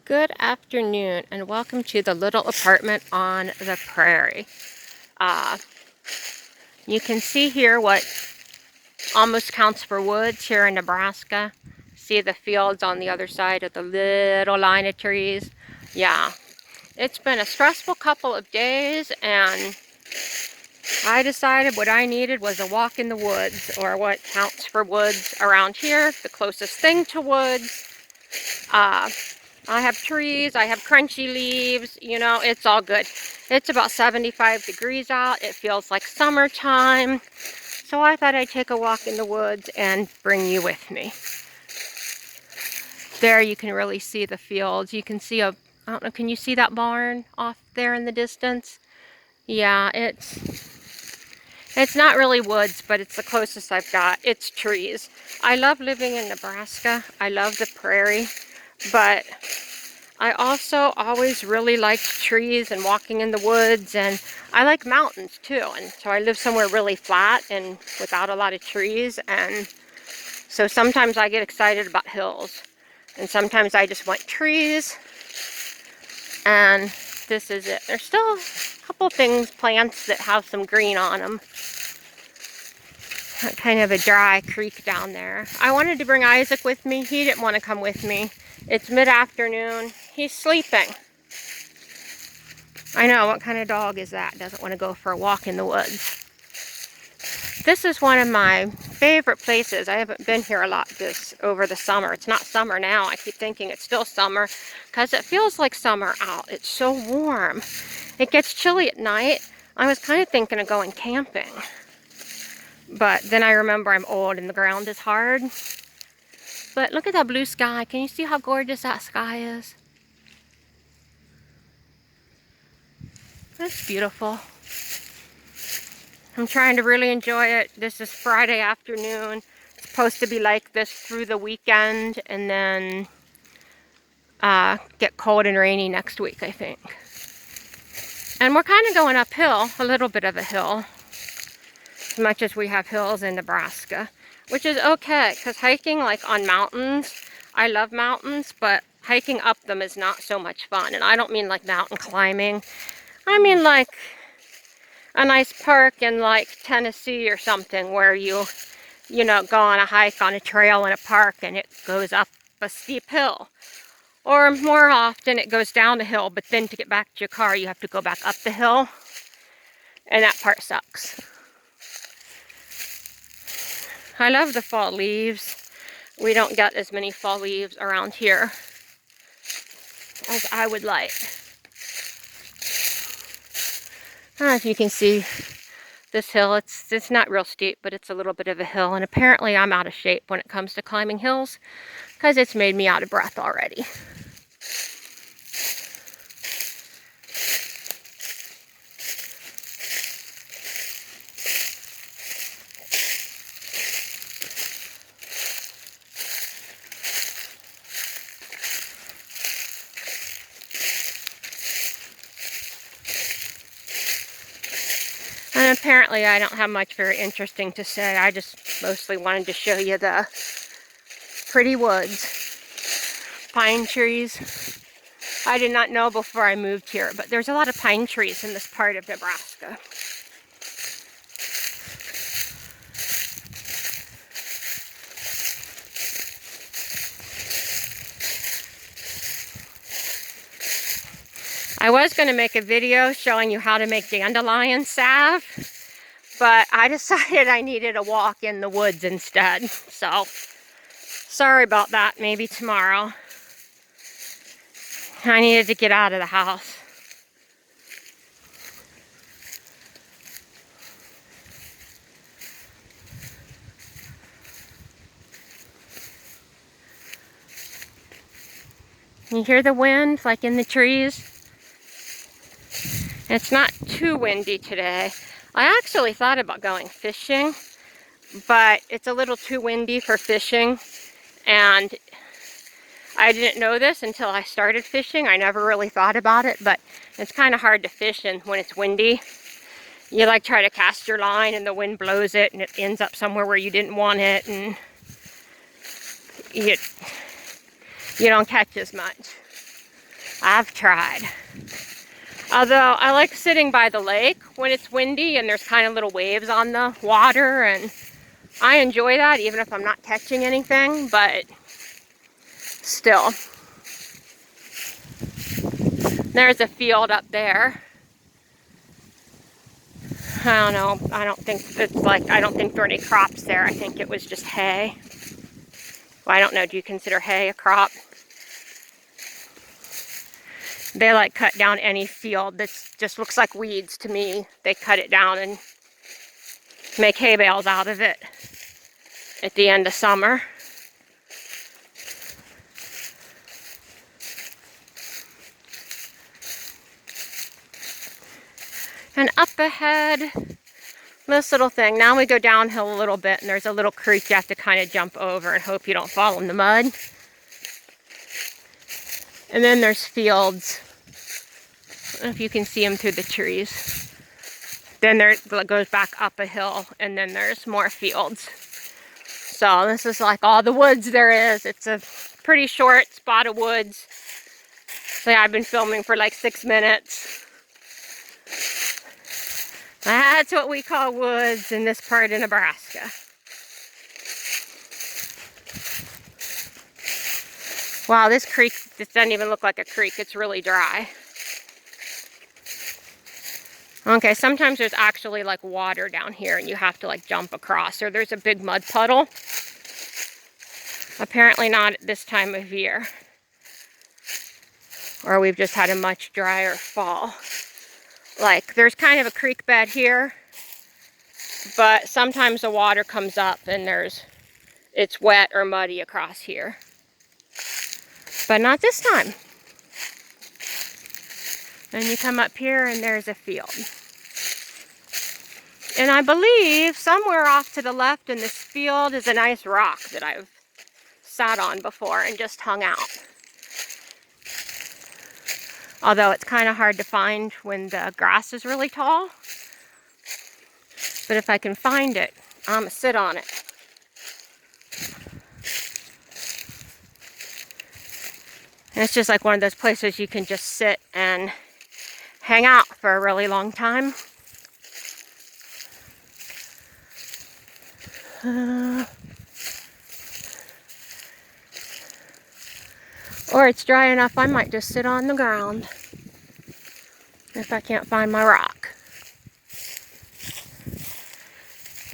Good afternoon and welcome to the little apartment on the prairie. Uh, you can see here what almost counts for woods here in Nebraska. See the fields on the other side of the little line of trees. Yeah, it's been a stressful couple of days and I decided what I needed was a walk in the woods, or what counts for woods around here, the closest thing to woods. I have trees, I have crunchy leaves, you know, it's all good. It's about 75 degrees out. It feels like summertime. So I thought I'd take a walk in the woods and bring you with me. There you can really see the fields. You can see I don't know, can you see that barn off there in the distance? Yeah, it's not really woods, but it's the closest I've got. It's trees. I love living in Nebraska. I love the prairie, but I also always really liked trees and walking in the woods, and I like mountains too. And so I live somewhere really flat and without a lot of trees, and so sometimes I get excited about hills, and sometimes I just want trees, and this is it. There's still a couple things, plants that have some green on them. Kind of a dry creek down there. I wanted to bring Isaac with me. He didn't want to come with me. It's mid-afternoon. He's sleeping. I know, what kind of dog is that? Doesn't want to go for a walk in the woods. This is one of my favorite places. I haven't been here a lot over the summer. It's not summer now. I keep thinking it's still summer because it feels like summer out. It's so warm. It gets chilly at night. I was kind of thinking of going camping. But then I remember I'm old and the ground is hard. But look at that blue sky. Can you see how gorgeous that sky is? That's beautiful. I'm trying to really enjoy it. This is Friday afternoon. It's supposed to be like this through the weekend and then get cold and rainy next week, I think. And we're kind of going uphill, a little bit of a hill, as much as we have hills in Nebraska, which is okay, because hiking like on mountains, I love mountains, but hiking up them is not so much fun. And I don't mean like mountain climbing. I mean like a nice park in like Tennessee or something where you know, go on a hike on a trail in a park and it goes up a steep hill. Or more often it goes down the hill, but then to get back to your car you have to go back up the hill. And that part sucks. I love the fall leaves. We don't get as many fall leaves around here as I would like. I don't know if you can see this hill. It's not real steep, but it's a little bit of a hill. And apparently I'm out of shape when it comes to climbing hills because it's made me out of breath already. And apparently I don't have much very interesting to say. I just mostly wanted to show you the pretty woods, pine trees. I did not know before I moved here, but there's a lot of pine trees in this part of Nebraska. I was going to make a video showing you how to make dandelion salve, but I decided I needed a walk in the woods instead. So, sorry about that. Maybe tomorrow. I needed to get out of the house. You hear the wind, like in the trees? It's not too windy today. I actually thought about going fishing, but it's a little too windy for fishing, and I didn't know this until I started fishing. I never really thought about it, but it's kind of hard to fish when it's windy. You like try to cast your line and the wind blows it and it ends up somewhere where you didn't want it, and you don't catch as much. I've tried. Although I like sitting by the lake when it's windy and there's kind of little waves on the water, and I enjoy that even if I'm not catching anything, but still. There's a field up there. I don't know. I don't think there are any crops there. I think it was just hay. Well, I don't know. Do you consider hay a crop? They like cut down any field that just looks like weeds to me. They cut it down and make hay bales out of it at the end of summer. And up ahead, this little thing. Now we go downhill a little bit and there's a little creek you have to kind of jump over and hope you don't fall in the mud. And then there's fields. I don't know if you can see them through the trees. Then there it goes back up a hill and then there's more fields. So this is like all the woods there is. It's a pretty short spot of woods. So yeah, I've been filming for like 6 minutes. That's what we call woods in this part of Nebraska. Wow, this creek, this doesn't even look like a creek. It's really dry. Okay, sometimes there's actually like water down here and you have to like jump across, or there's a big mud puddle. Apparently not at this time of year. Or we've just had a much drier fall. Like, there's kind of a creek bed here, but sometimes the water comes up and it's wet or muddy across here. But not this time. Then you come up here and there's a field. And I believe somewhere off to the left in this field is a nice rock that I've sat on before and just hung out. Although it's kind of hard to find when the grass is really tall. But if I can find it, I'm gonna sit on it. And it's just like one of those places you can just sit and hang out for a really long time. Or it's dry enough I might just sit on the ground if I can't find my rock.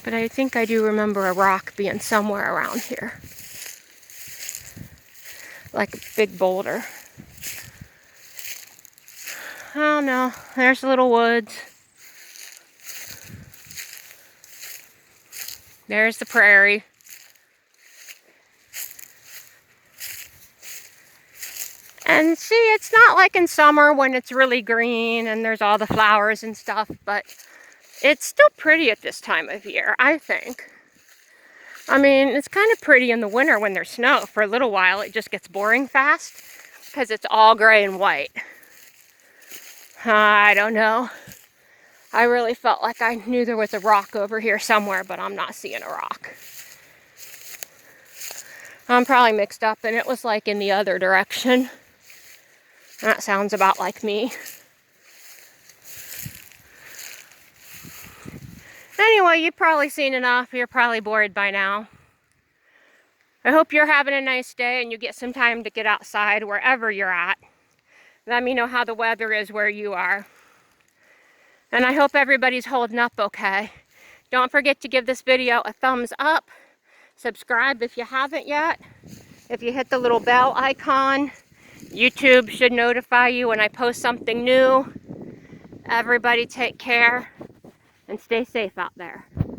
But I think I do remember a rock being somewhere around here. Like a big boulder. I don't know. There's the little woods. There's the prairie. And see, it's not like in summer when it's really green and there's all the flowers and stuff, but it's still pretty at this time of year, I think. I mean, it's kind of pretty in the winter when there's snow. For a little while, it just gets boring fast because it's all gray and white. I don't know. I really felt like I knew there was a rock over here somewhere, but I'm not seeing a rock. I'm probably mixed up and it was like in the other direction. That sounds about like me. Anyway, you've probably seen enough. You're probably bored by now. I hope you're having a nice day and you get some time to get outside wherever you're at. Let me know how the weather is where you are. And I hope everybody's holding up okay. Don't forget to give this video a thumbs up. Subscribe if you haven't yet. If you hit the little bell icon, YouTube should notify you when I post something new. Everybody take care and stay safe out there.